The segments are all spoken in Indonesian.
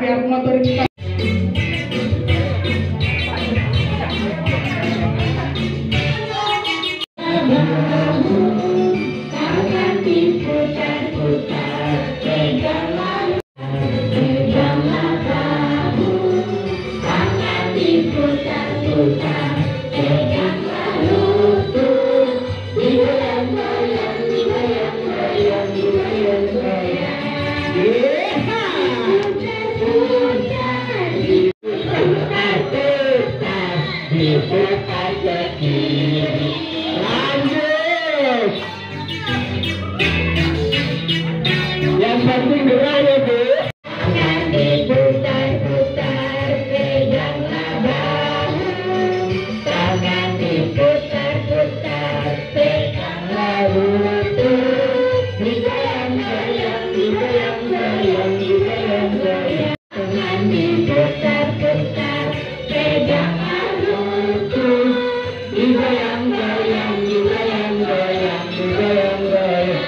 arep motori kita. Yang penting gerak ya Bu. Jangan diputar-putar, peganglah bahu. Jangan diputar-putar, peganglah lutut. Digoyang-goyang, digoyang-goyang, digoyang-goyang. Jangan diputar-putar, peganglah lutut. Digoyang-goyang, digoyang-goyang, digoyang-goyang.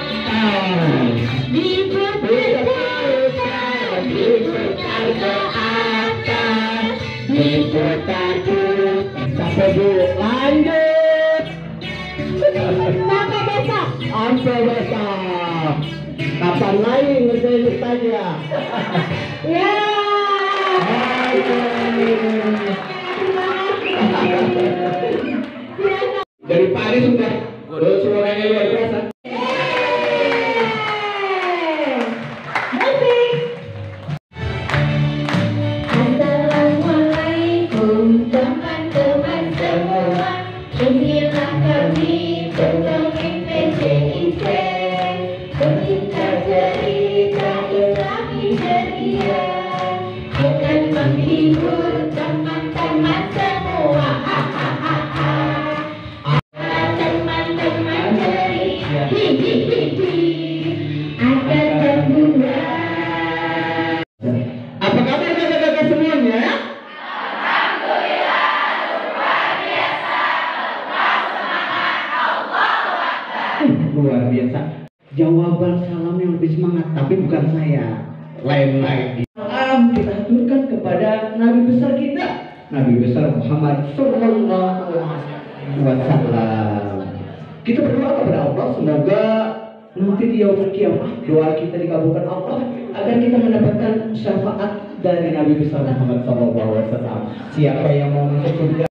Diputar ke atas, diputar terus sampai dulu lanjut. Sampai besok. Sampai besok. Kapan lagi ngerjain ustaznya? Ya. Dari pagi sudah suaranya luar biasa. Inilah kami pegawai PJIC, berita cerita Islami ceria dengan menghibur teman-teman semua. Teman-teman ceria, ada teguran. Apa kabar kakak-kakak semuanya? Luar biasa. Jawaban salam yang lebih semangat, tapi bukan saya, lain lagi. Salam kita haturkan kepada Nabi besar kita, Nabi besar Muhammad Sallallahu Alaihi Wasallam. Kita berdoa kepada Allah semoga nanti di yaumul kiamah doa kita dikabulkan Allah agar kita mendapatkan syafaat dari Nabi besar Muhammad Sallallahu Alaihi Wasallam. Siapa yang mau masuk surga?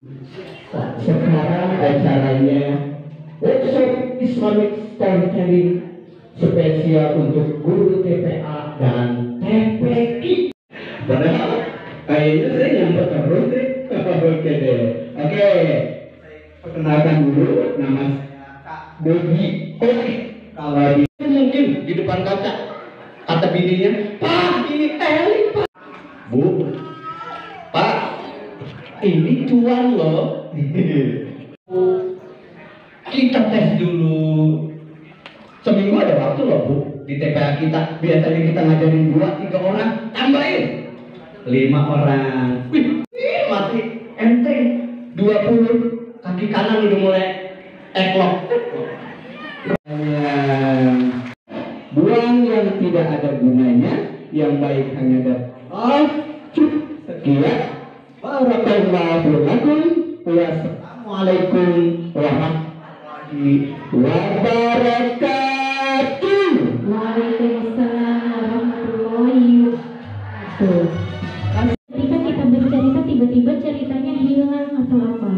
Sekarang acaranya workshop Islamic Storytelling spesial untuk guru TPA dan TPI. Padahal kayaknya saya nyampe terus deh. Oke deh. Oke. Perkenalkan dulu, nama saya Kak Bogi. Oke. Kalau di mungkin di depan kaca kata bininya, Pak ini Eli Pak. Bu, Pak ini cuan loh. Kita tes dulu. Seminggu ada waktu loh Bu di TPA kita. Biasanya kita ngajarin 2-3 orang, tambahin 5 orang. Wih, masih enteng 20. Kaki kanan udah mulai eklok. Buang yang tidak ada gunanya, yang baik hanya ada. Sekian. Wassalamualaikum warahmatullahi wabarakatuh. Waalaikumsalam warahmatullahi wabarakatuh. Ketika kita bercerita tiba-tiba ceritanya hilang atau apa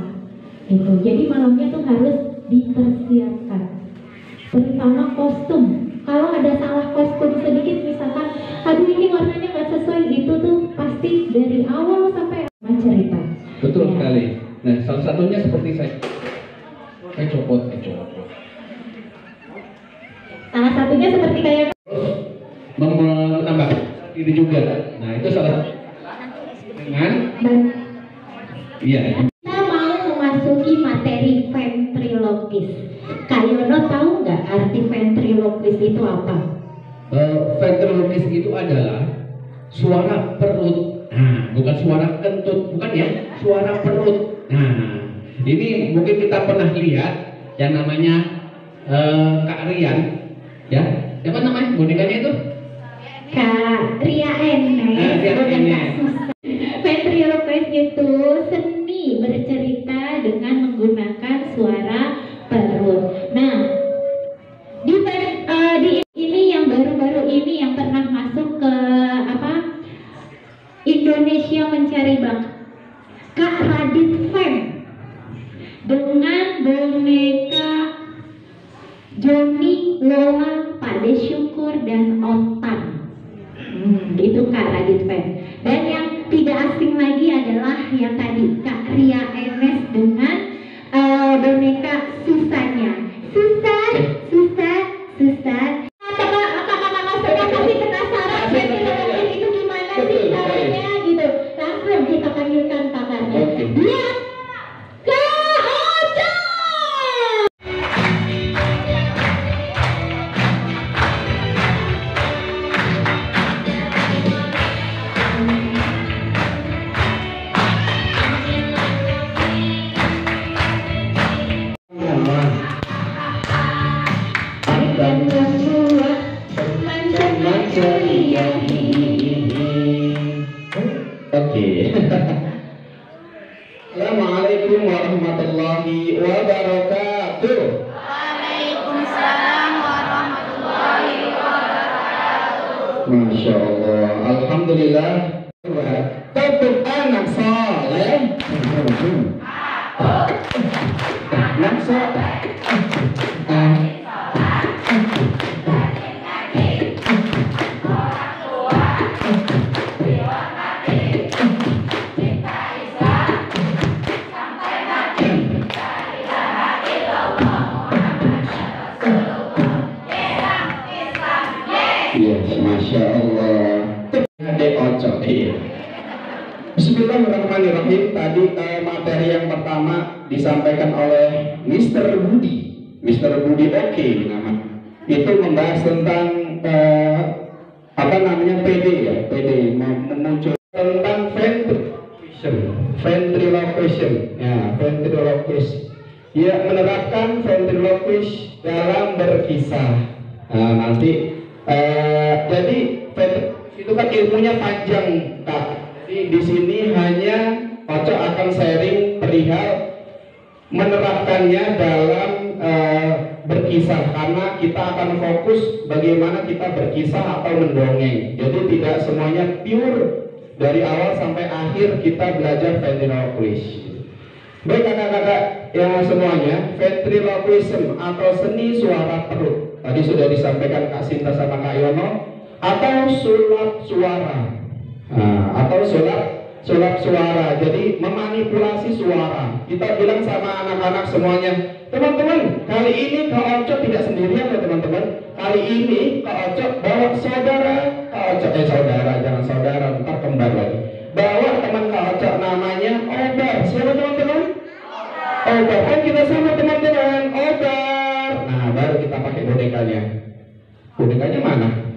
gitu. Jadi malamnya tuh harus dipersiapkan, terutama kostum. Kalau ada salah kostum sedikit, misalkan aduh ini warnanya nggak sesuai, itu tuh pasti dari awal sampai cerita. Betul sekali. Nah, salah satunya seperti saya copot. Salah satunya seperti kayak menambah ini juga. Nah, itu salah dengan iya. Kita mau memasuki materi ventriloquis. Kak Yono tahu nggak arti ventriloquis itu apa? Ventriloquis itu adalah suara perut. Nah, bukan suara kentut, bukan ya, suara perut. Nah, ini mungkin kita pernah lihat yang namanya Kak Rian, ya, siapa namanya bonekanya itu? Kak Ria N. boneka susah. Ventriloquist itu seni bercerita dengan menggunakan suara perut. Nah, di ini yang baru-baru ini yang pernah masuk ke Indonesia Mencari Bakat, Kak Radit Fem dengan boneka Joni, Lola, Pade Syukur dan Otan. Itu Kak Radit Fem. Dan yang tidak asing lagi adalah yang tadi Kak Ria Enes dengan boneka Susanya. Susah. Apakah masih penasaran ventriloquist itu gimana sih caranya gitu? Langsung kita panggilkan pakarnya. Dia Kak Ocha. Oke. Assalamualaikum warahmatullahi wabarakatuh. Waalaikumsalam warahmatullahi wabarakatuh. Masya Allah. Alhamdulillah. Tetap anak soleh. Anak soleh. Yes, Masya Allah. Adek Oco, iya. Bismillahirrahmanirrahim. Tadi materi yang pertama disampaikan oleh Mr. Budi. Mr. Budi oke nama. Itu membahas tentang PD ya, PD memuncul tentang ventriloquism. Ya, ventriloquist. Ya, menerapkan ventriloquist dalam berkisah. Nah, nanti jadi itu kan ilmunya panjang, Kak. Jadi di sini hanya Oco akan sharing perihal menerapkannya dalam berkisah, karena kita akan fokus bagaimana kita berkisah atau mendongeng. Jadi tidak semuanya pure dari awal sampai akhir kita belajar ventriloquist. Baik kakak-kakak yang semuanya, ventriloquism atau seni suara perut tadi sudah disampaikan Kak Sinta sama Kak Yono, atau sulap suara. Atau sulap suara, jadi memanipulasi suara. Kita bilang sama anak-anak semuanya, teman-teman, kali ini Kak Oco tidak sendirian ya teman-teman. Kali ini Kak Oco bawa saudara Kak Oco, saudara, jangan saudara, ntar kembar lagi. Bawa teman Kak Oco namanya Obar. Siapa teman-teman? Obar. Kan kita sama teman-teman, Obar. Nah, baru kita pakai bonekanya. Bonekanya mana?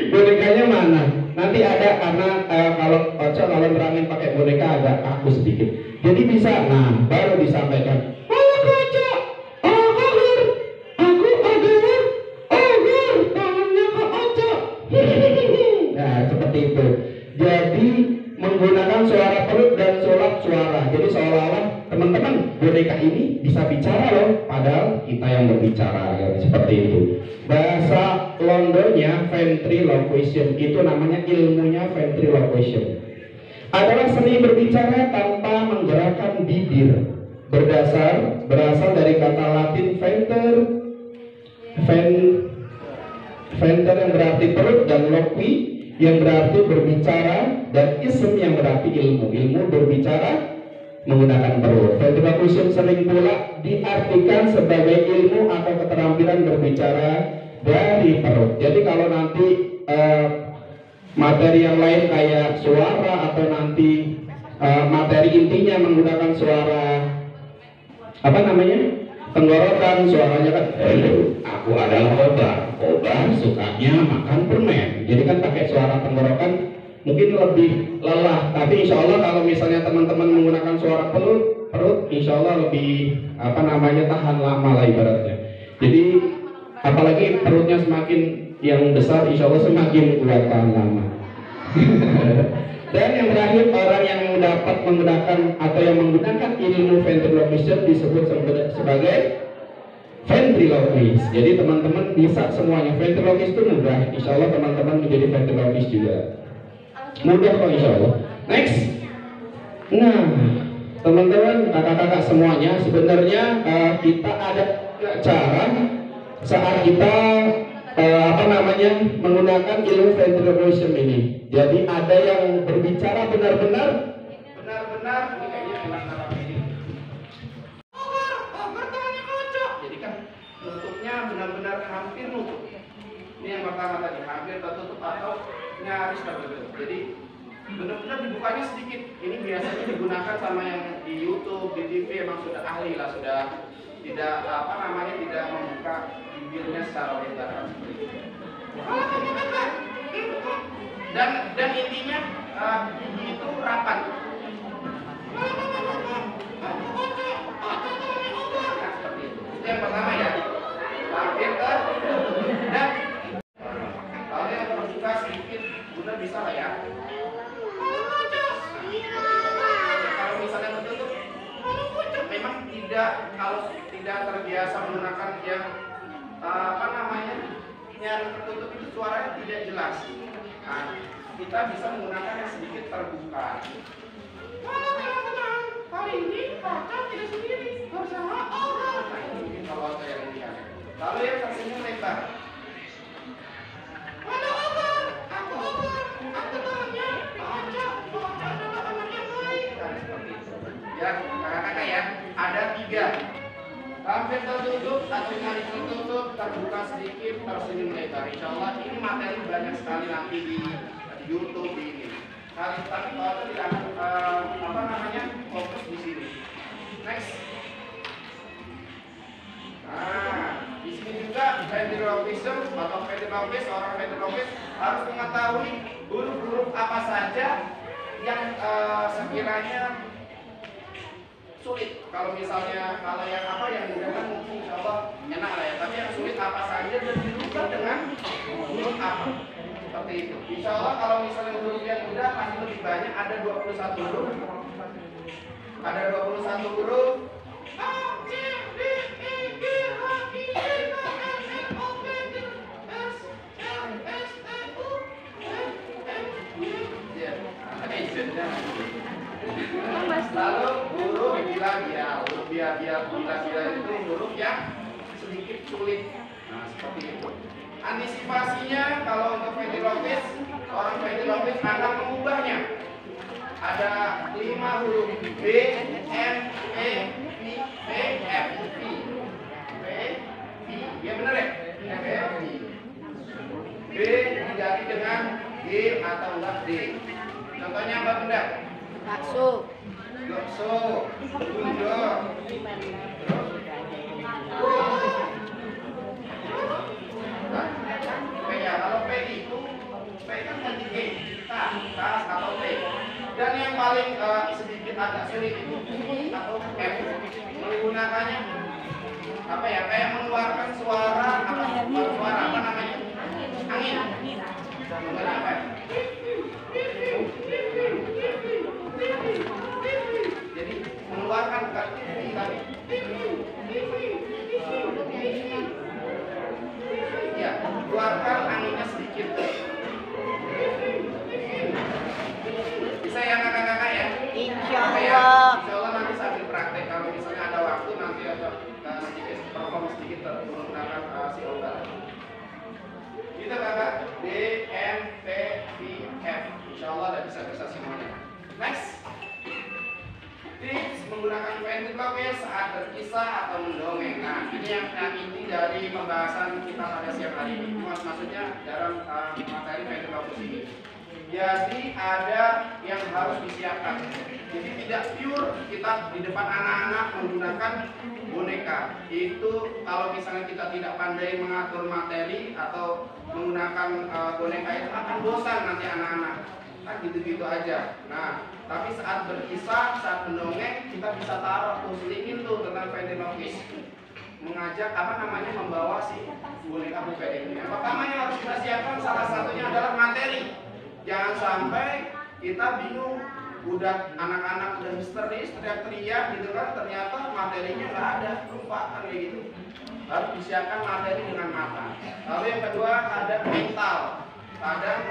Bonekanya mana? Nanti ada, karena kalau Oco kalau nerangin pakai boneka agak kaku sedikit. Jadi bisa, nah baru disampaikan. Halo Kak Oco, Ogar, aku Ogar, tangannya Kak Oco. Nah seperti itu. Jadi menggunakan suara perut dan sulap suara. Jadi seolah-olah teman-teman boneka ini bisa bicara loh, padahal kita yang berbicara ya, seperti itu. Bahasa Londonnya ventriloquism, itu namanya ilmunya ventriloquism. Adalah seni berbicara tanpa menggerakkan bibir. Berasal dari kata Latin venter yang berarti perut, dan loqui yang berarti berbicara, dan ism yang berarti ilmu. Ilmu berbicara menggunakan perut. Ventriloquism sering pula diartikan sebagai ilmu atau keterampilan berbicara dari perut. Jadi kalau nanti materi yang lain kayak suara, atau nanti materi intinya menggunakan suara tenggorokan, suaranya kan, aku adalah Obar sukanya makan permen. Jadi kan pakai suara tenggorokan mungkin lebih lelah, tapi insya Allah kalau misalnya teman-teman menggunakan suara perut insya Allah lebih tahan lama lah ibaratnya. Jadi apalagi perutnya semakin yang besar, insya Allah semakin kuat tahan lama. Dan yang terakhir, orang yang dapat menggunakan atau yang menggunakan ilmu ventriloquism disebut sebagai ventriloquist. Jadi teman-teman bisa semuanya. Ventriloquist itu mudah. Insya Allah teman-teman menjadi ventriloquist juga. Mudah kok insya Allah. Next. Nah, teman-teman, kakak-kakak semuanya, sebenarnya kita ada cara saat kita menggunakan ilmu ventriloquism ini. Jadi ada yang berbicara benar-benar ini kayaknya enak ini. Jadi kan nutupnya benar-benar hampir nutup. Ini yang pertama tadi, hampir tertutup atau nyaris tertutup. Jadi benar-benar dibukanya sedikit. Ini biasanya digunakan sama yang di YouTube, di TV, emang sudah ahli lah, sudah tidak tidak membuka bibirnya secara lebar seperti itu. Dan intinya gigi itu rapat. Nah, seperti itu. Itu yang pertama ya. Hampir dan kalau yang terbuka sedikit, Bunda bisa lah ya. Kalau misalnya tertutup, memang kalau tidak terbiasa menggunakan yang yang tertutup itu suaranya tidak jelas. Nah, kita bisa menggunakan yang sedikit terbuka. Kali ini Baca tidak sendiri bersama Allah. Nah, ini mungkin kalau saya yang lihat. Lalu yang tersenyum lebar. Mana Allah? Aku tahunya Baca adalah anak yang baik. Nah, seperti itu. Ya, kakak-kakak ya, ada 3. Hampir tertutup atau nyaris tertutup, terbuka sedikit, tersenyum lebar. Insya Allah ini materi banyak sekali nanti di YouTube ini. Tapi kalau tidak fokus di sini. Next. Nah, di sini juga ventriloquism atau ventriloquist, orang ventriloquist harus mengetahui huruf-huruf apa saja yang sekiranya sulit. Kalau misalnya yang mudah kan mungkin insya Allah enak lah ya. Tapi yang sulit apa saja dan dirubah dengan huruf apa. Seperti itu. Insya Allah kalau misalnya huruf yang mudah pasti lebih banyak. Ada 21 huruf. Ada 21 huruf. Lalu huruf bila itu huruf yang sedikit sulit. Nah, seperti itu. Antisipasinya kalau untuk ventriloquist, orang ventriloquist akan mengubahnya. Ada 5 huruf B, M, E, V, P, F, V. P, V, ya benar ya? F, V. B diganti dengan G atau enggak D. Contohnya apa benda? Bakso. Bakso, bundar. P ya, kalau P itu P kan ganti G, tas atau T. Dan yang paling sedikit agak sulit itu atau F. Menggunakannya apa ya? Kayak mengeluarkan suara apa namanya? Angin. Menggunakan apa? Jadi mengeluarkan bukan tadi. Ya, keluarkan anginnya sedikit. Bisa ya kakak-kakak ya? Insya Allah. Insya Allah nanti sambil praktek. Kalau misalnya ada waktu nanti ada sedikit perform sedikit menggunakan si obat. Kita kakak D, M, P, V, F. Insya Allah udah bisa semuanya. Next. Tips menggunakan ventriloquist saat berkisah atau mendongeng. Nah, ini yang inti dari pembahasan kita pada siang hari ini. Maksudnya dalam materi ventriloquist ini. Jadi ada yang harus disiapkan. Jadi tidak pure kita di depan anak-anak menggunakan boneka. Itu kalau misalnya kita tidak pandai mengatur materi atau menggunakan boneka itu akan bosan nanti anak-anak. Kan gitu-gitu aja. Nah, tapi saat berkisah, saat mendongeng kita bisa taruh tuh selingin tuh tentang ventriloquist. mengajak membawa si boneka puppet ini. Yang pertama yang harus kita siapkan salah satunya adalah materi. Jangan sampai kita bingung, udah anak-anak udah histeris teriak-teriak gitu kan, ternyata materinya nggak ada, lupa kan kayak gitu. Harus disiapkan materi dengan matang. Lalu yang kedua ada mental. Kadang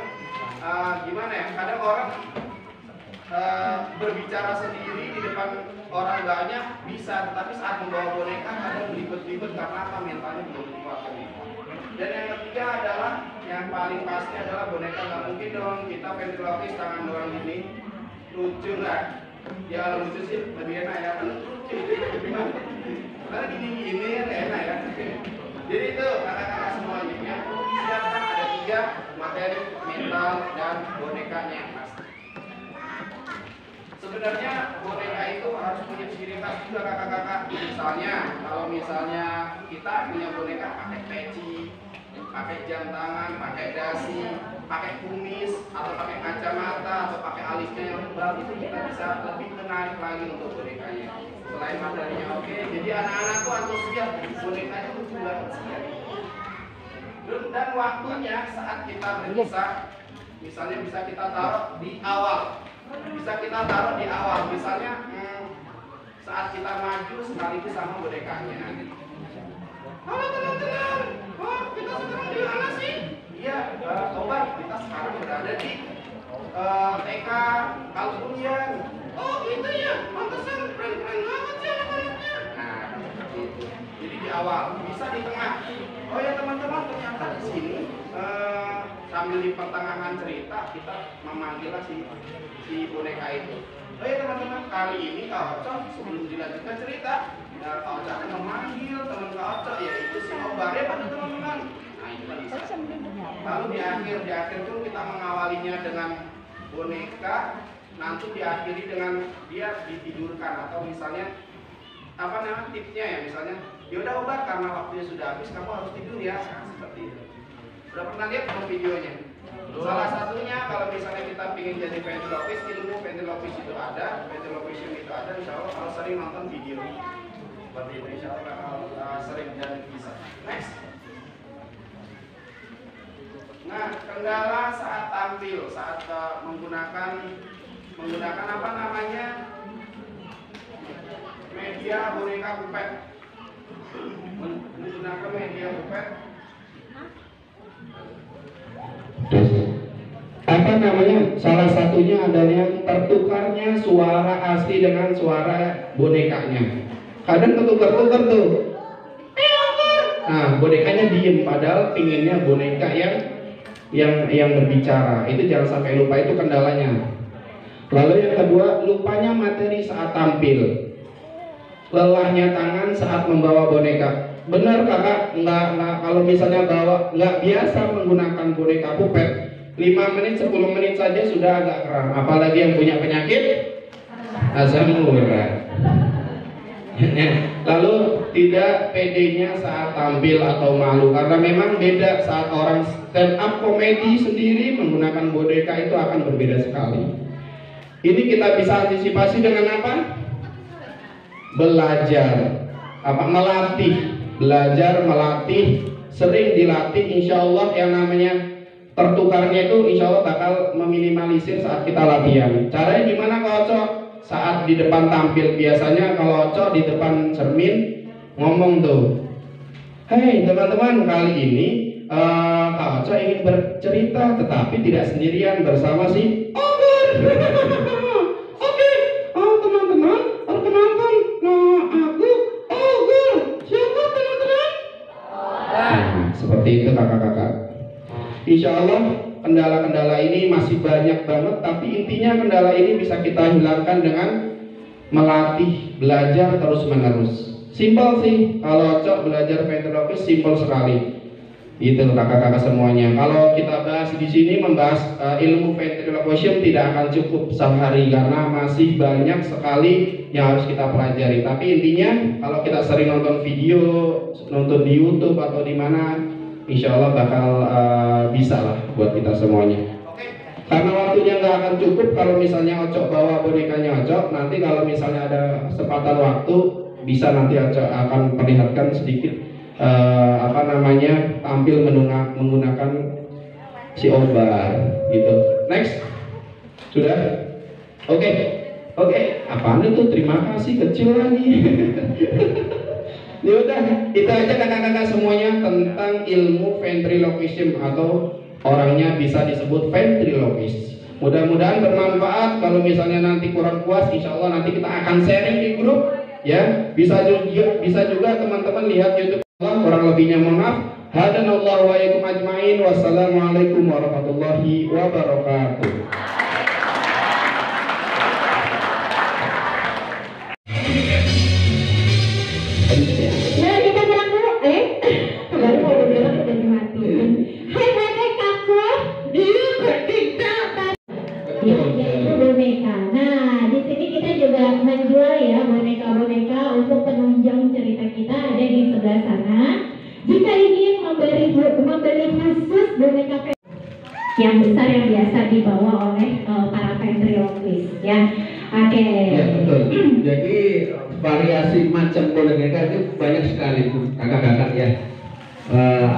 kadang orang berbicara sendiri di depan orang banyak bisa, tetapi saat membawa boneka kadang ribet-ribet karena apa, mentalnya belum dikuatkan. Dan yang ketiga adalah yang paling pasti adalah boneka nggak mungkin dong kita ventriloquis tangan doang ini, lucu nggak? Ya lucu sih lebih enak ya, kan lucu gimana? Karena gini ya enak ya. Jadi itu kakak-kakak semuanya ya, siapkan ada 3 materi, mental dan bonekanya yang pasti. Sebenarnya boneka itu harus punya ciri khas juga kakak-kakak. Kalau misalnya kita punya boneka pakai peci, pakai jam tangan, pakai dasi, pakai kumis, atau pakai kacamata, atau pakai alisnya yang tebal, itu kita bisa lebih menarik lagi untuk bonekanya. Selain materinya oke, jadi anak-anak tuh antusias, bonekanya tuh juga antusias. Dan waktunya saat kita berpisah, misalnya bisa kita taruh di awal. Misalnya saat kita maju sekaligus sama bonekanya. Halo teman-teman, kita sekarang di mana sih? Iya, Obat, kita sekarang berada di TK Kalbunian. Oh itu ya, pantesan keren-keren banget sih anak-anaknya. Nah, gitu. Jadi di awal, bisa di tengah. Oh ya teman-teman, ternyata di sini sambil di pertengahan cerita kita memanggil si boneka itu. Oh ya teman-teman, kali ini Kak Oco sebelum dilanjutkan cerita, Kak Oco akan memanggil teman Kak Oco, yaitu si Obar, ya pada teman-teman. Nah itu kan bisa. Lalu di akhir tuh kita mengawalinya dengan boneka, nanti diakhiri dengan dia ditidurkan, atau misalnya tipsnya ya, misalnya yaudah Obar, karena waktunya sudah habis kamu harus tidur ya, nah, seperti itu. Udah pernah lihat belum videonya? Salah satunya kalau misalnya kita ingin jadi ventriloquist, ilmu ventriloquist itu ada, ventriloquism itu ada, insya Allah kalau sering nonton video seperti itu, insya Allah kalau sering dan bisa. Next. Nah, kendala saat tampil, saat menggunakan media boneka puppet, menggunakan media puppet. Salah satunya adalah tertukarnya suara asli dengan suara bonekanya. Kadang ketukar-tukar tuh. Nah, bonekanya diem padahal pinginnya boneka yang berbicara. Itu jangan sampai lupa, itu kendalanya. Lalu yang kedua, lupanya materi saat tampil. Lelahnya tangan saat membawa boneka. Benar kakak, nggak kalau misalnya nggak biasa menggunakan boneka puppet, 5 menit 10 menit saja sudah agak kram. Apalagi yang punya penyakit asam urat. Lalu tidak pedenya saat tampil atau malu, karena memang beda saat orang stand up komedi sendiri menggunakan boneka itu akan berbeda sekali. Ini kita bisa antisipasi dengan apa? Melatih, sering dilatih, insya Allah yang namanya tertukarnya itu insya Allah bakal meminimalisir saat kita latihan. Caranya gimana Kak Oco? Saat di depan tampil, biasanya kalau Oco di depan cermin ngomong tuh, hei teman-teman, kali ini Kak Oco ingin bercerita tetapi tidak sendirian, bersama si Ogar. Oke, teman-teman, perkenalkan aku Ogar. Siapa teman-teman? Nah, seperti itu kakak-kakak. Insya Allah kendala-kendala ini masih banyak banget, tapi intinya kendala ini bisa kita hilangkan dengan melatih, belajar terus-menerus. Simpel sih, kalau Cok belajar ventriloquist simpel sekali. Itu kakak-kakak semuanya. Kalau kita bahas di sini membahas ilmu ventriloquism tidak akan cukup sehari karena masih banyak sekali yang harus kita pelajari. Tapi intinya kalau kita sering nonton video, nonton di YouTube atau di mana, insya Allah bakal bisa lah buat kita semuanya. Karena waktunya nggak akan cukup kalau misalnya Ocok bawa bonekanya Ocok, nanti kalau misalnya ada kesempatan waktu bisa nanti akan perlihatkan sedikit tampil menggunakan si Obar gitu. Next, sudah? Oke. Apaan itu? Terima kasih, kecil lagi. Ya udah, itu aja kakak-kakak semuanya tentang ilmu ventriloquism atau orangnya bisa disebut ventriloquist. Mudah-mudahan bermanfaat. Kalau misalnya nanti kurang puas, insya Allah nanti kita akan sharing di grup ya. Bisa juga teman-teman lihat YouTube. Kurang lebihnya mohon maaf. Hadanallahu wa iyyakum ajmain. Wassalamualaikum warahmatullahi wabarakatuh. Nah, kita bilang dulu, baru mau bilang udah dimatiin. Hai bonekaku, dia bertinta. Ya, itu boneka. Nah, di sini kita juga menjual ya boneka-boneka untuk penunjang cerita kita ada di sebelah sana. Jika ingin membeli khusus boneka yang besar yang biasa dibawa oleh para ventriloquist ya. Oke. Ya betul. Jadi variasi macam boneka itu banyak sekali tuh kakak-kakak ya.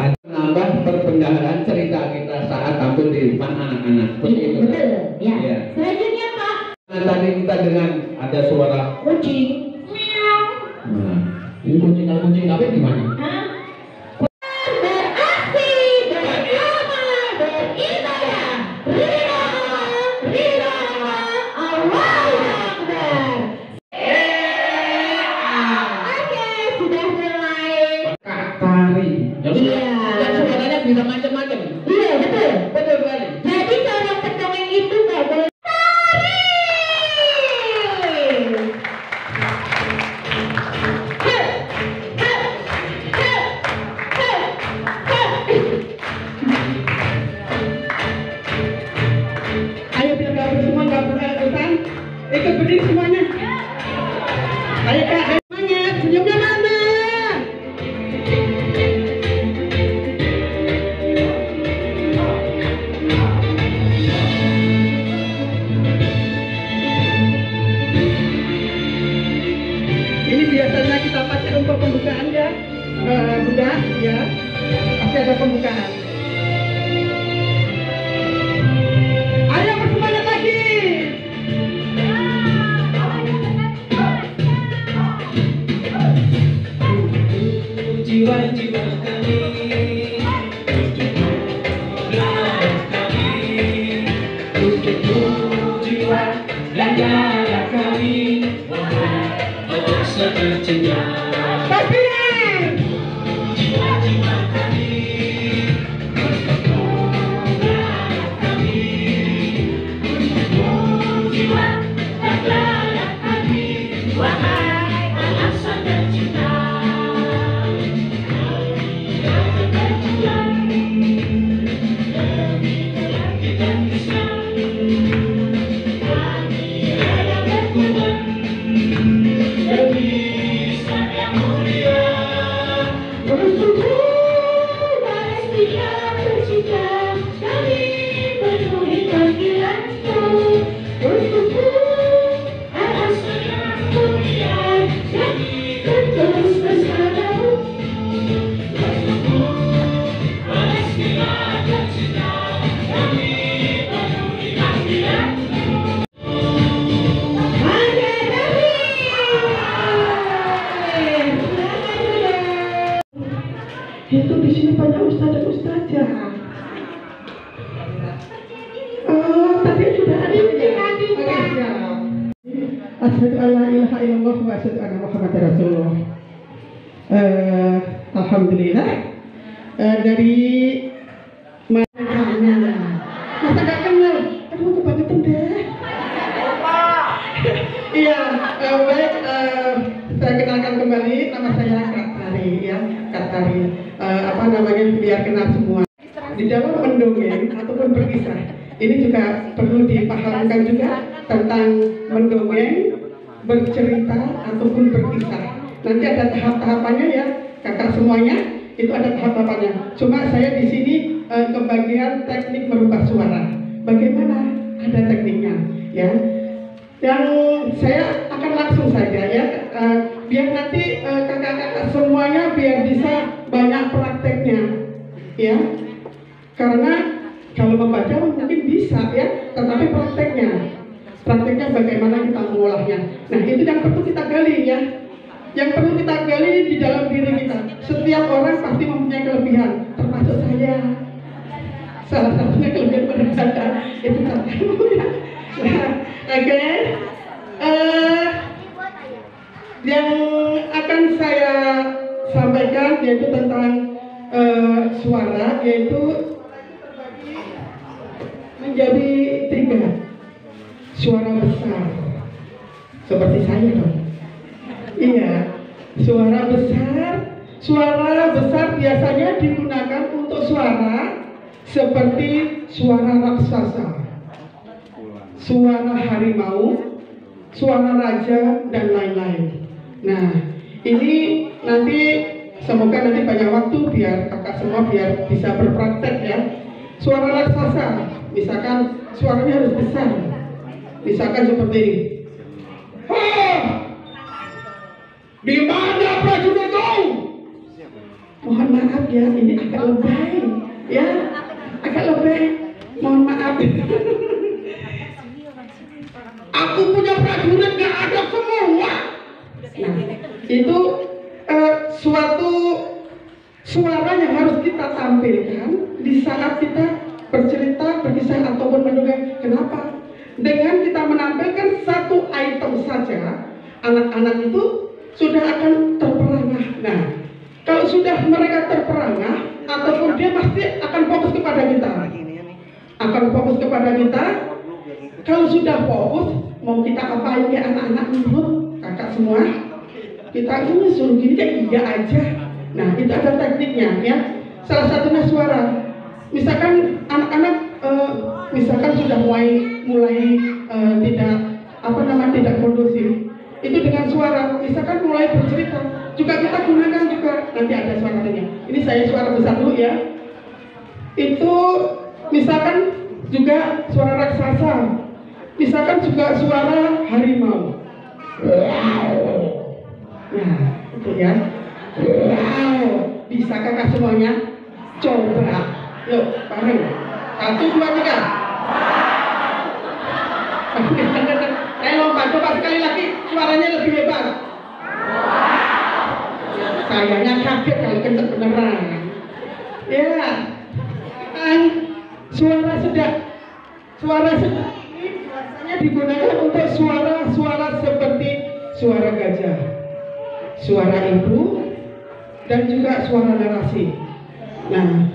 Ada menambah perbendaharaan cerita kita saat tampil di depan anak-anak. Betul. Ya. Ya. Selanjutnya Pak. Nah, tadi kita dengar ada suara kucing. Nah, ini kucing apa gimana? Hah? Beraksi, beramal, beribadah, ridha, Allahu Akbar. Oke, sudah mulai. Kak Tari. Iya. Dan suaranya bisa macam-macam. Iya, betul. Betul sekali. Jadi kalau pendongeng itu nggak boleh Ayo biar gabung semua, nggak berebutan. Ikut berdiri semuanya. Ayo kak, semuanya senyumnya mana? Ini biasanya kita pakai untuk pembukaan ya, Bunda ya. Pasti ada pembukaan. Ayo bersemangat lagi. Jiwa-jiwa kami, untukmu jiwa dan darah kami, oh sepertinya. Tapi Jiwa-jiwa kami, untukmu darah kami, untukmu jiwa dan darah kami, wahai alasan tercinta. itu di sini banyak ustaz dan ustazah. Oh, tadi sudah ada ya. Asyhadu an la ilaha illallah wa asyhadu anna Muhammadar Rasulullah. Alhamdulillah. Dari mana? Masa gak kenal? Aduh, kebangetan deh. Iya, baik. Saya kenalkan kembali, nama saya Kak Tari ya, Kak Tari. Biar kenal semua. Di dalam mendongeng ataupun berkisah, ini juga perlu dipahamkan juga tentang mendongeng, bercerita ataupun berkisah. Nanti ada tahap-tahapannya ya, kakak semuanya itu ada tahap-tahapannya. Cuma saya di sini kebagian teknik merubah suara. Bagaimana? Ada tekniknya ya. Yang saya akan langsung saja ya biar nanti kakak-kakak semuanya biar bisa banyak prakteknya, ya. Karena kalau membaca mungkin bisa ya, tetapi prakteknya bagaimana kita mengolahnya. Nah itu yang perlu kita gali ya, yang perlu kita gali di dalam diri kita. Setiap orang pasti mempunyai kelebihan, termasuk saya. Salah satunya kelebihan berbaca itu kamu ya. Nah, oke. Yang akan saya sampaikan yaitu tentang suara, yaitu menjadi 3. Suara besar, seperti saya dong. Iya, suara besar biasanya digunakan untuk suara seperti suara raksasa, suara harimau, suara raja, dan lain-lain. Nah, ini nanti semoga nanti banyak waktu biar kakak semua biar bisa berpraktek ya. Suara raksasa, misalkan suaranya harus besar, misalkan seperti ini. Di mana prajuritku? Mohon maaf ya, ini agak lebay, ya, agak lebay. Mohon maaf. Aku punya prajurit gak ada semua. Nah, itu suatu suara yang harus kita tampilkan di saat kita bercerita, berkisah ataupun mendongeng. Kenapa? Dengan kita menampilkan satu item saja, anak-anak itu sudah akan terperangah. Nah, kalau sudah mereka terperangah, ataupun dia pasti akan fokus kepada kita. Kalau sudah fokus, mau kita apain ya anak-anak menurut kakak semua? Kita ini suruh gini kayak iya aja. Nah, itu ada tekniknya ya. Salah satunya suara. Misalkan anak-anak misalkan sudah mulai tidak kondusif, itu dengan suara. Misalkan mulai bercerita, juga kita gunakan juga nanti ada suaranya. Ini saya suara besar dulu ya. Itu misalkan juga suara raksasa, misalkan juga suara harimau. Nah, itu ya. Bisa kakak semuanya? Coba. Yuk, bareng. 1, 2, 3. Lompat, coba sekali lagi. Suaranya lebih hebat. Sayangnya kaget kalau kenceng beneran. Ya. Suara sedang ini biasanya digunakan untuk suara seperti suara gajah, suara ibu, dan juga suara narasi. Nah,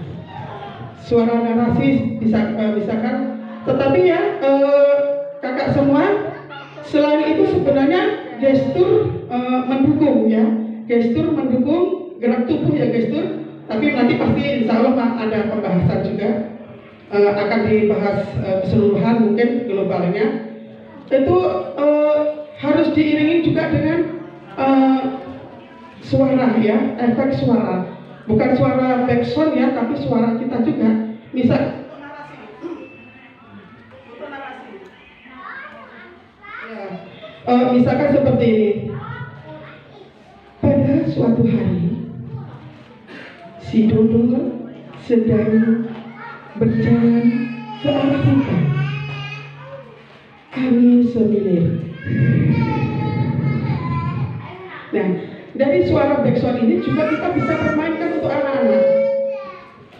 suara narasi misalkan, tetapi ya kakak semua, selain itu sebenarnya gestur mendukung ya, gestur mendukung gerak tubuh ya gestur. Tapi nanti pasti insya Allah ada pembahasan juga, akan dibahas keseluruhan mungkin globalnya. Itu harus diiringi juga dengan suara ya, efek suara. Bukan suara backsound ya, tapi suara kita juga. Misalkan seperti ini. Pada suatu hari, si Dodo sedang berjalan ke arah hutan. Angin semilir. Nah, dari suara backsound ini juga kita bisa permainkan untuk anak-anak.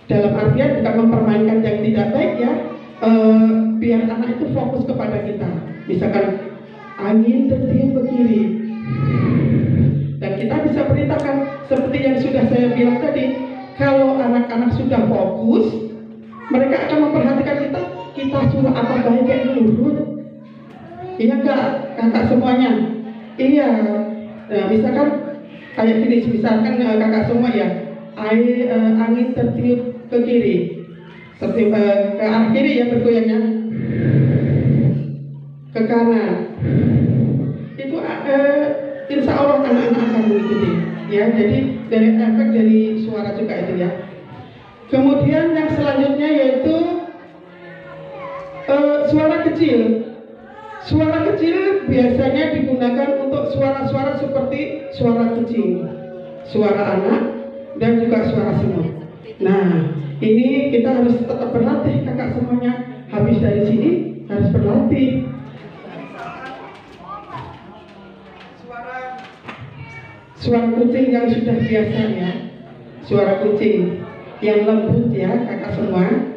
Dalam artian bukan mempermainkan yang tidak baik ya, biar anak itu fokus kepada kita. Misalkan angin tertiup ke kiri, dan kita bisa perintahkan seperti yang sudah saya bilang tadi. Kalau anak-anak sudah fokus, mereka akan memperhatikan kita suruh apa baik yang nurut. Iya enggak kakak semuanya? Iya. Nah, misalkan kayak gini, misalkan kakak semua ya, angin tertiup ke kiri, tertiup ke arah kiri ya bergoyangnya, ke kanan. Itu insya Allah anak-anak akan mengikuti ya. Jadi dari efek dari suara juga itu ya. Kemudian yang selanjutnya yaitu suara kecil. Suara kecil biasanya digunakan untuk suara-suara seperti suara kucing, suara anak, dan juga suara semut. Nah, ini kita harus tetap berlatih kakak semuanya. Habis dari sini harus berlatih. Suara kucing yang sudah biasa ya, suara kucing yang lembut ya kakak semua.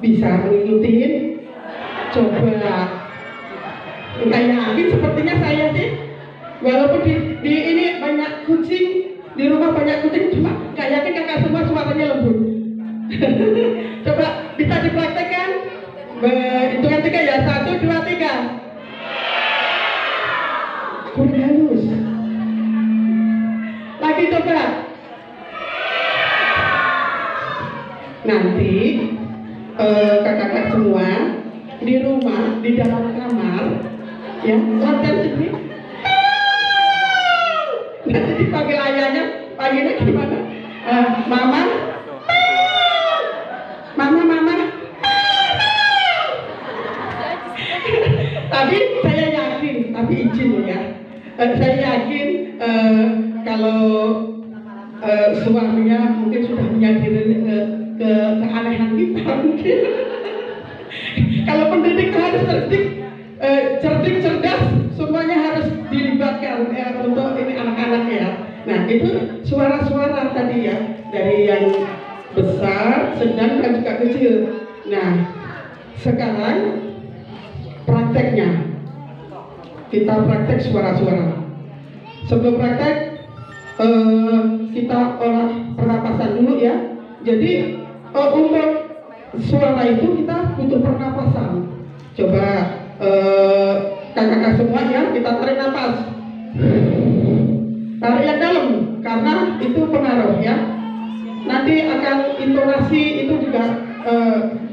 Bisa mengikuti? Coba. Nggak yakin sepertinya saya sih. Walaupun di ini banyak kucing, di rumah banyak kucing, cuma nggak yakin kakak semua suaranya lembut. Coba bisa dipraktekkan. Hitungan 3 ya, 1, 2, 3. Kurang halus. Lagi coba. Nanti kakak-kakak semua di rumah, di dalam kamar, ya latihan sendiri. Nanti dipanggil ayahnya, panggilnya gimana? Mama, mama. Tapi saya yakin, tapi izin ya. Saya yakin kalau suaminya mungkin sudah menyadari keanehan kita mungkin. Kalau pendidik harus cerdik, cerdas, semuanya harus dilibatkan ya, untuk ini anak-anak ya. Nah itu suara-suara tadi ya, dari yang besar, sedang dan juga kecil. Nah sekarang prakteknya, kita praktek suara-suara. Sebelum praktek kita olah pernapasan dulu ya. Jadi untuk suara itu kita butuh pernapasan. Coba kakak-kakak semua ya, kita tarik nafas. Tarik yang dalam karena itu pengaruh ya. Nanti akan intonasi itu juga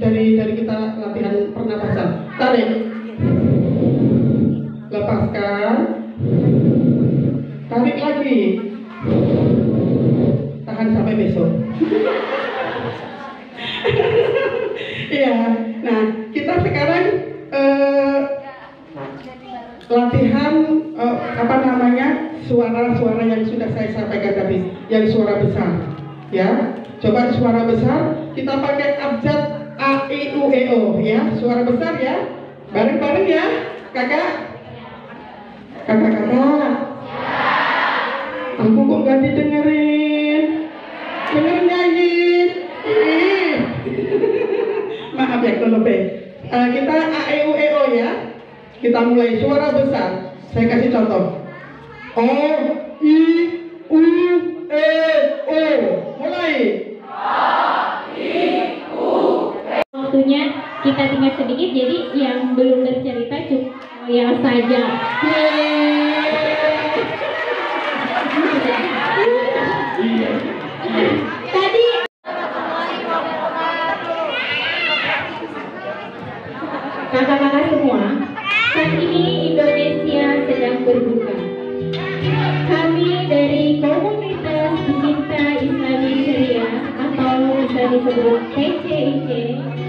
dari kita latihan pernapasan. Tarik, lepaskan, tarik lagi, tahan sampai besok. Iya, nah kita sekarang latihan suara-suara yang sudah saya sampaikan tadi, yang suara besar, ya. Coba suara besar, kita pakai abjad A, I, U, E, O, ya. Suara besar ya, bareng-bareng ya, kakak. Aku kok gak didengerin? Bener nyanyi? Maaf ya kalau lebih. Kita A, E, U, E, O ya. Kita mulai suara besar. Saya kasih contoh. O, I, U, E, O. Mulai. Waktunya kita tinggal sedikit, jadi yang belum bercerita cukup ya saja. Tadi kakak-kakak semua, saat ini Indonesia sedang berduka. Kami dari komunitas Pecinta Islami Syariah atau bisa disebut PCIC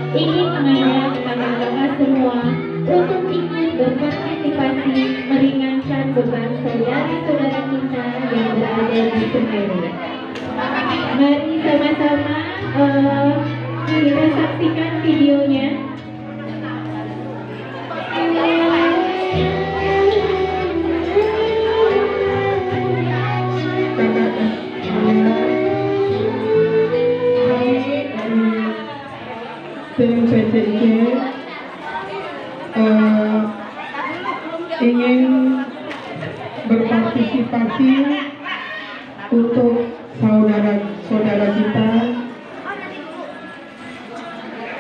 ingin mengajak kakak-kakak semua untuk ikut berpartisipasi meringankan beban saudara-saudara kita yang berada di Semeru. Mari sama-sama kita saksikan videonya. Tim PCIC ingin berpartisipasi untuk saudara-saudara kita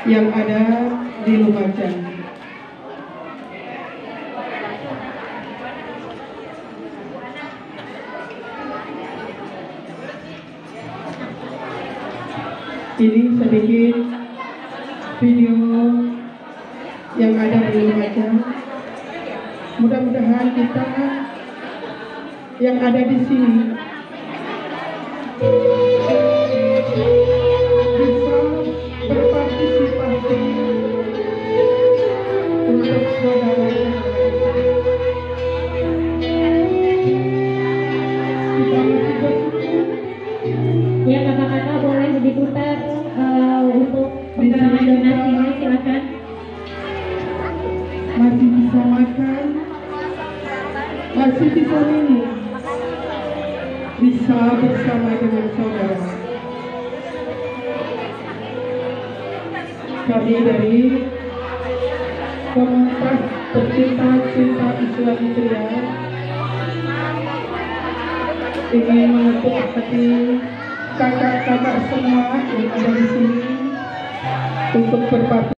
yang ada di Lumajang. Ini sedikit video yang ada di Lumajang. Mudah-mudahan kita yang ada di sini bisa berpartisipasi masih bisa ini, bisa bersama dengan saudara. Kami dari Komunitas Pecinta Cinta Islam Kriya ingin mengetuk hati kakak-kakak semua yang ada di sini untuk berbakti.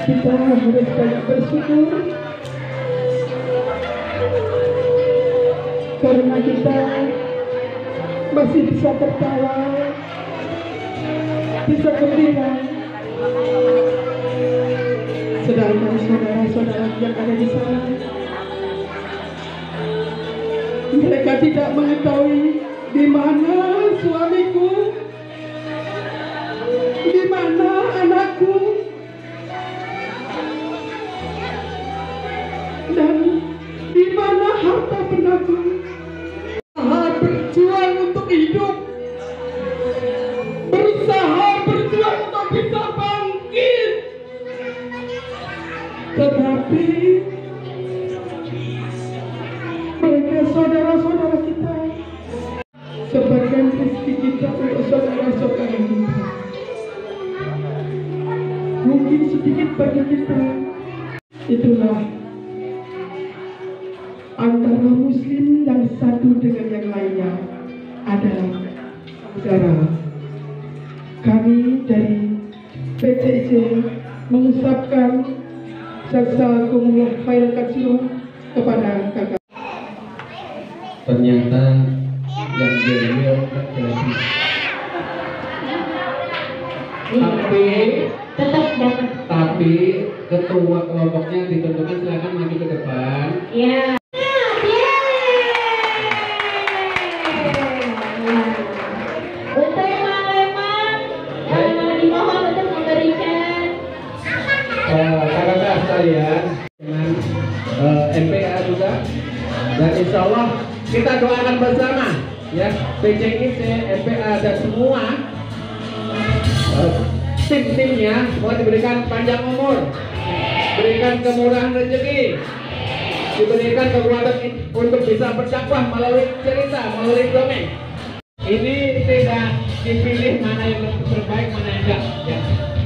Kita harus banyak bersyukur karena kita masih bisa tertawa, bisa gembira. Sedangkan saudara-saudara yang ada di sana, mereka tidak mengetahui di mana suamiku, di mana anakku, dan di mana harta bendaku. Berjuang untuk hidup, berusaha berjuang untuk bisa bangkit, tetapi mereka saudara-saudara kita, sebagian rezeki kita untuk saudara-saudara kita mungkin sedikit bagi kita. Itulah antara muslim yang satu dengan yang lainnya adalah saudara. Kami dari PCIC mengucapkan jazakumullah khairan katsiran kepada kakak. Ternyata yang jahil terjadi. Tapi tetap dapat. tapi ketua kelompoknya ditentukan, silakan maju ke depan. Ya. Untuk Mang dimohon untuk memberikan Kakak sekalian dengan MPA juga, dan insya Allah kita doakan bersama ya, PCIC, MPA dan semua tim-timnya semua diberikan panjang umur, diberikan kemurahan rezeki, diberikan kekuatan untuk bisa berdakwah melalui cerita, melalui dongeng. Ini tidak dipilih mana yang lebih terbaik, mana yang enggak ya.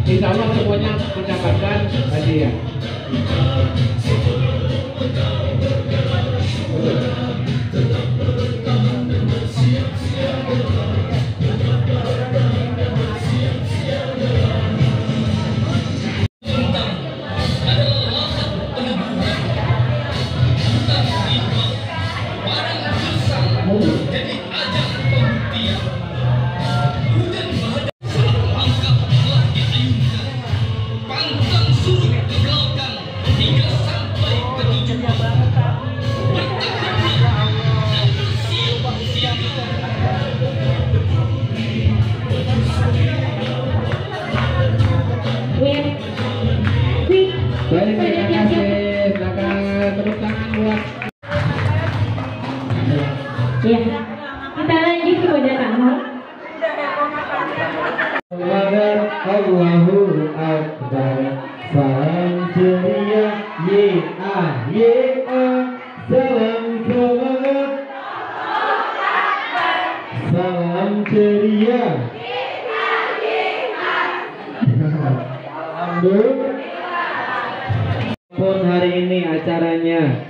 Insya Allah semuanya mendapatkan hadiah. Baik, terima kasih. Silakan tepuk tangan buat. Ya, kita lanjut kepada kamu. Allahu Akbar. Salam ceria, salam semangat. Salam ceria. Alhamdulillah. Pun hari ini acaranya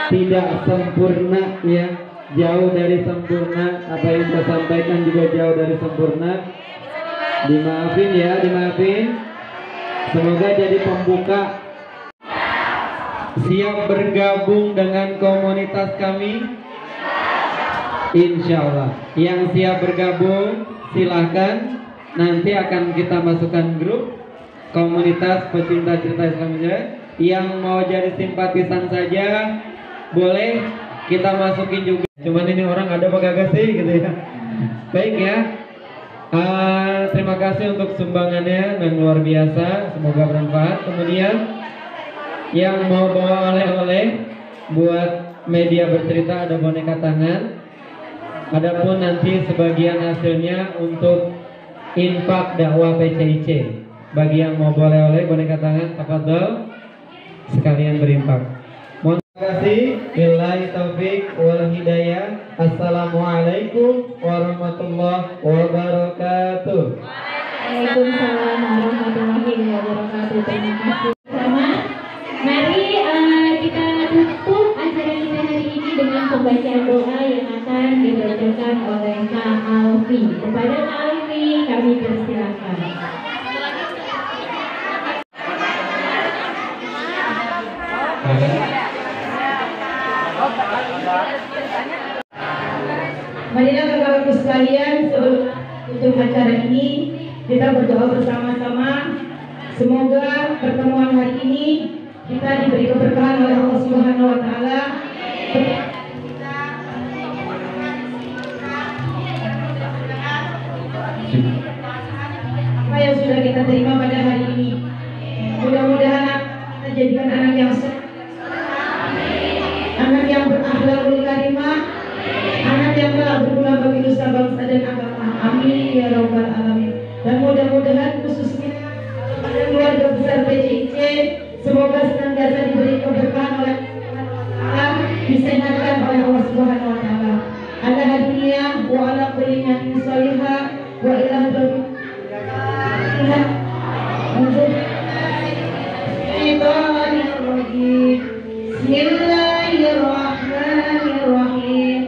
tidak sempurna ya, jauh dari sempurna. Apa yang saya sampaikan juga jauh dari sempurna. Dimaafin ya, dimaafin. Semoga jadi pembuka. Siap bergabung dengan komunitas kami? Insya Allah. Yang siap bergabung silahkan. Nanti akan kita masukkan grup komunitas pecinta cerita Islam. Yang mau jadi simpatisan saja boleh kita masukin juga. Cuman ini orang ada apa kagak sih gitu ya. Baik ya. Terima kasih untuk sumbangannya yang luar biasa, semoga bermanfaat. Kemudian yang mau bawa oleh-oleh buat media bercerita ada boneka tangan. Adapun nanti sebagian hasilnya untuk infak dakwah PCIC. Bagi yang mau bawa oleh-oleh boneka tangan, tafadhol. sekalian berinfak. Mohon kasih. Billahi taufik wal hidayah. Assalamualaikum warahmatullahi wabarakatuh. Waalaikumsalam warahmatullahi wabarakatuh. Terima kasih. Sama. Mari kita tutup acara kita hari ini dengan pembacaan doa yang akan dibacakan oleh Kak Alfi. Kepada Kak Alfi kami persilakan. Marilah kakak-kakak sekalian, sebelum tutup acara ini kita berdoa bersama-sama. Semoga pertemuan hari ini kita diberi keberkahan oleh Allah Subhanahu wa taala. Apa yang sudah kita terima pada hari ini, mudah-mudahan kita jadikan anak yang anak yang berakhlakul karimah, anak yang telah berguna bagi nusa bangsa dan agama. Amin ya rabbal alamin. Dan mudah-mudahan khususnya pada keluarga besar PCIC, semoga senantiasa diberi keberkahan oleh Allah, disehatkan oleh Allah Subhanahu wa taala. Ala hadiyah wa ala kulli niyatin shalihah wa ila Bismillahirrahmanirrahim.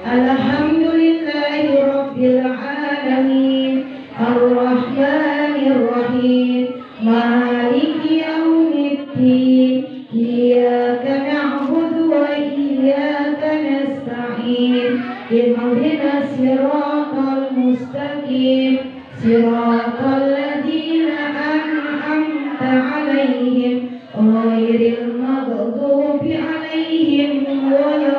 Alhamdulillahi rabbil alamin. Ar-Rahmanir-Rahim. Maliki yaumiddin. Iyyaka na'budu wa iyyaka nasta'in. Ihdinas siratal mustaqim. Siratal ladzina an'amta 'alaihim ghairil maghdubi 'alaihim waladdallin.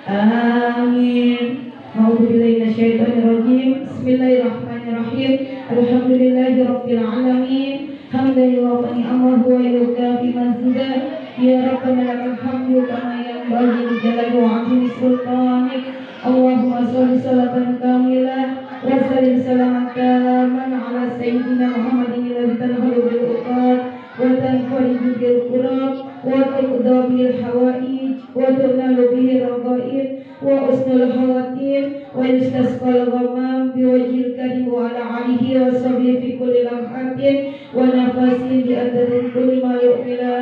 Amin. A'udzubillahi minasyaitonirrajim. Bismillahirrahmanirrahim. Alhamdulillahirabbil alamin. Hamdan yuwafi ni'amahu wa yukafi mazidah. Ya Rabbana lakal hamdu kama yanbaghi li jalali wa 'azimi sultanik. Allahumma shalli salatan kamilah wa sallim salaman taman ala sayyidina Muhammadin alladhi tanhalu bil uqad wa tanfariju bil qurab wa tuqda bil hawaij wa tunalu bihi raghaib wa usnul khawatim wa yustasqal ghamam bi wajhil karim wa ala alihi wa sahbihi fi kulli lamhatin wa nafasin bi adadin kulli ma yu'mina.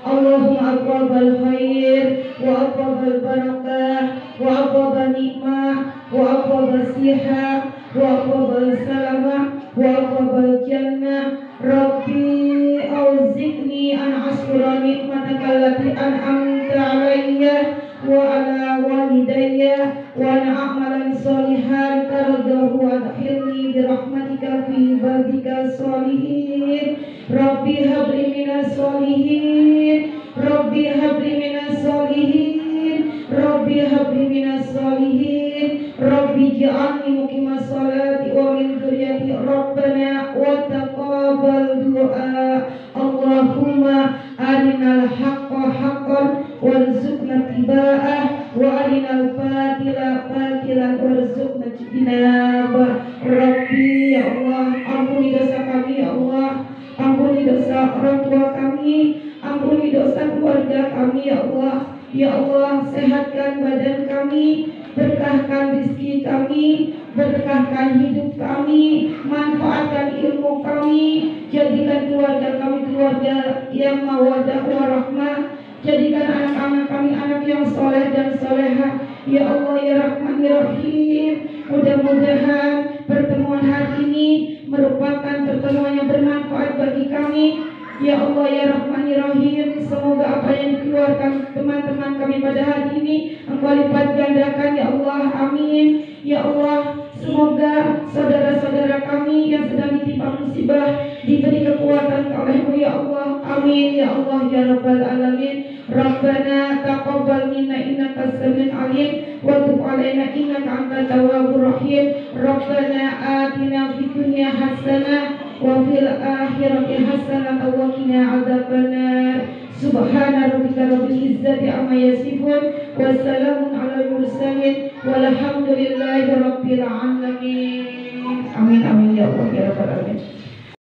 Allahumma aqbal khair wa aqbal barakah wa aqbal nikmah wa aqbal siha wa aqbal salamah wa aqbal jannah. Rabbi auzi'ni an ashkura ni'mataka allati an'amta 'alayya wa ala walidayya wa an a'malan shalihan tardahu wa adkhilni bi rahmatika fi ibadika sholihin. Rabbi habli minas sholihin. Rabbi habli minas sholihin. Rabbi habli minas sholihin. Rabbi ij'alni muqimas sholati wa min dzurriyyati Rabbana wa taqabbal du'a. Allahumma arinal haqqa haqqan warzuqna ittiba'ah wa arinal batila batilan warzuqna ijtinabah. Rabbi ya Allah, ampuni dosa kami ya Allah, ampuni dosa orang tua kami, ampuni dosa keluarga kami ya Allah. Ya Allah, sehatkan badan kami, berkahkan rezeki kami, berkahkan hidup kami, manfaatkan ilmu kami, jadikan keluarga kami keluarga yang mawaddah warahmah, jadikan anak-anak kami anak yang soleh dan solehah. Ya Allah ya Rahman ya Rahim, mudah-mudahan pertemuan hari ini merupakan pertemuan yang bermanfaat bagi kami. Ya Allah ya Rahman ya Rahim, semoga apa yang dikeluarkan teman-teman kami pada hari ini Engkau lipat gandakan ya Allah. Amin. Ya Allah, semoga saudara-saudara kami yang sedang ditimpa musibah diberi kekuatan oleh-Mu ya Allah. Amin ya Allah ya Rabbal alamin. Rabbana taqabbal minna innaka as-sami'ul alim wa tub 'alaina innaka antat tawwabur rahim. Rabbana atina fid dunya hasanah wa fil akhirati hasanah wa qina adzabannar. Subhana rabbika rabbil izzati amma yasifun wa salamun 'alal mursalin walhamdulillahi rabbil alamin. Amin amin ya Allah ya rabbal alamin.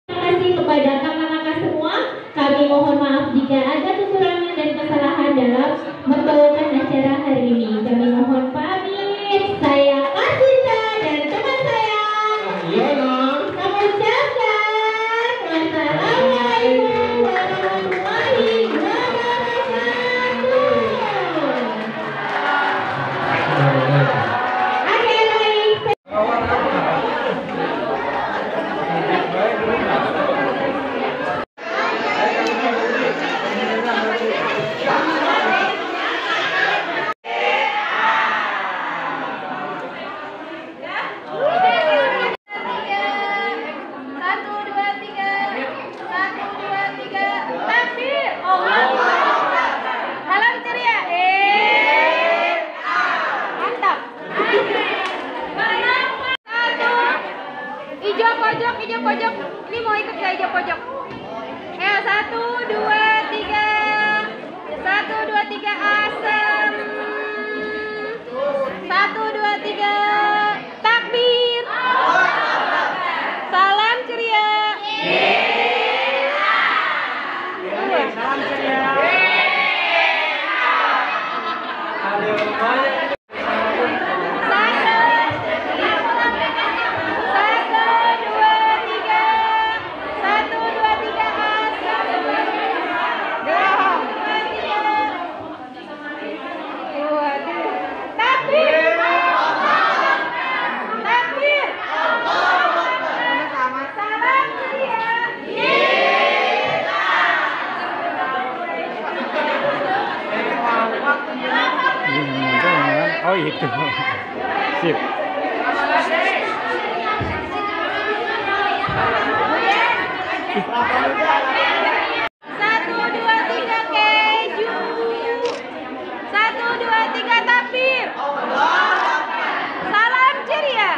Terima kasih kepada kakak-kakak semua. mohon maaf jika ada kekurangan dan kesalahan dalam membawakan acara hari ini. Kami mohon pamit. Saya Asita dan teman saya. Iya dong. Kami ucapkan wassalamualaikum warahmatullahi wabarakatuh. Oke, baik. Hijau pojok. Ini mau ikut ke hijau pojok? 1, 2, 3. 1, 2, 3 asem. 1, 2, 3 takbir. Salam ceria. Salam ceria. Oh itu. Sip. Satu, dua, tiga keju. 1, 2, 3 takbir. Salam ceria.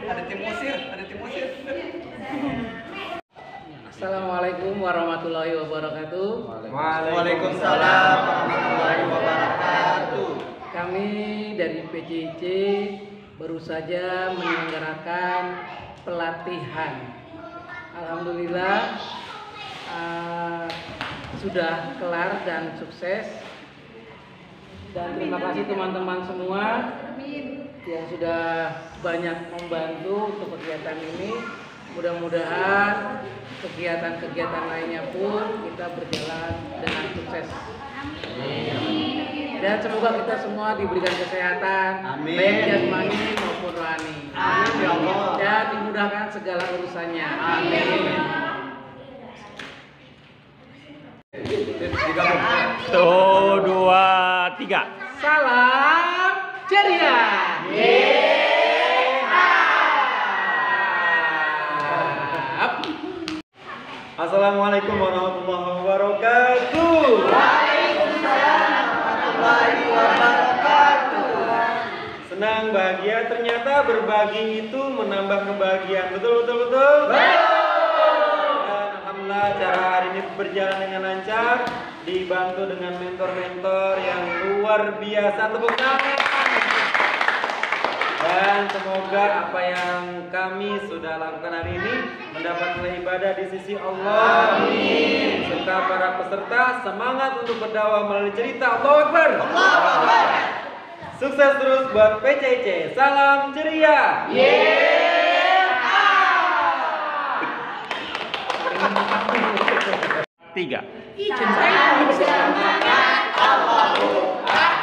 Ada tim usir. Assalamualaikum warahmatullahi wabarakatuh. Waalaikumsalam warahmatullahi wabarakatuh. Kami dari PCIC baru saja menyelenggarakan pelatihan. Alhamdulillah sudah kelar dan sukses. Dan terima kasih teman-teman semua yang sudah banyak membantu untuk kegiatan ini. Mudah-mudahan kegiatan-kegiatan lainnya pun kita berjalan dengan sukses. Dan semoga kita semua diberikan kesehatan, baik jasmani maupun rohani. Amin ya Allah. Dan dimudahkan segala urusannya. Amin. 1, 2, 3. Salam ceria. Assalamualaikum warahmatullahi wabarakatuh. Waalaikumsalam warahmatullahi wabarakatuh. Senang bahagia, ternyata berbagi itu menambah kebahagiaan. Betul. Dan alhamdulillah acara hari ini berjalan dengan lancar, dibantu dengan mentor-mentor yang luar biasa. Tepuk tangan. Dan semoga apa yang kami sudah lakukan hari ini mendapat nilai ibadah di sisi Allah. Amin. Serta para peserta semangat untuk berdakwah melalui cerita. Allahu Akbar. Sukses terus buat PCIC. Salam ceria. Tiga. Semangat Allahu Akbar.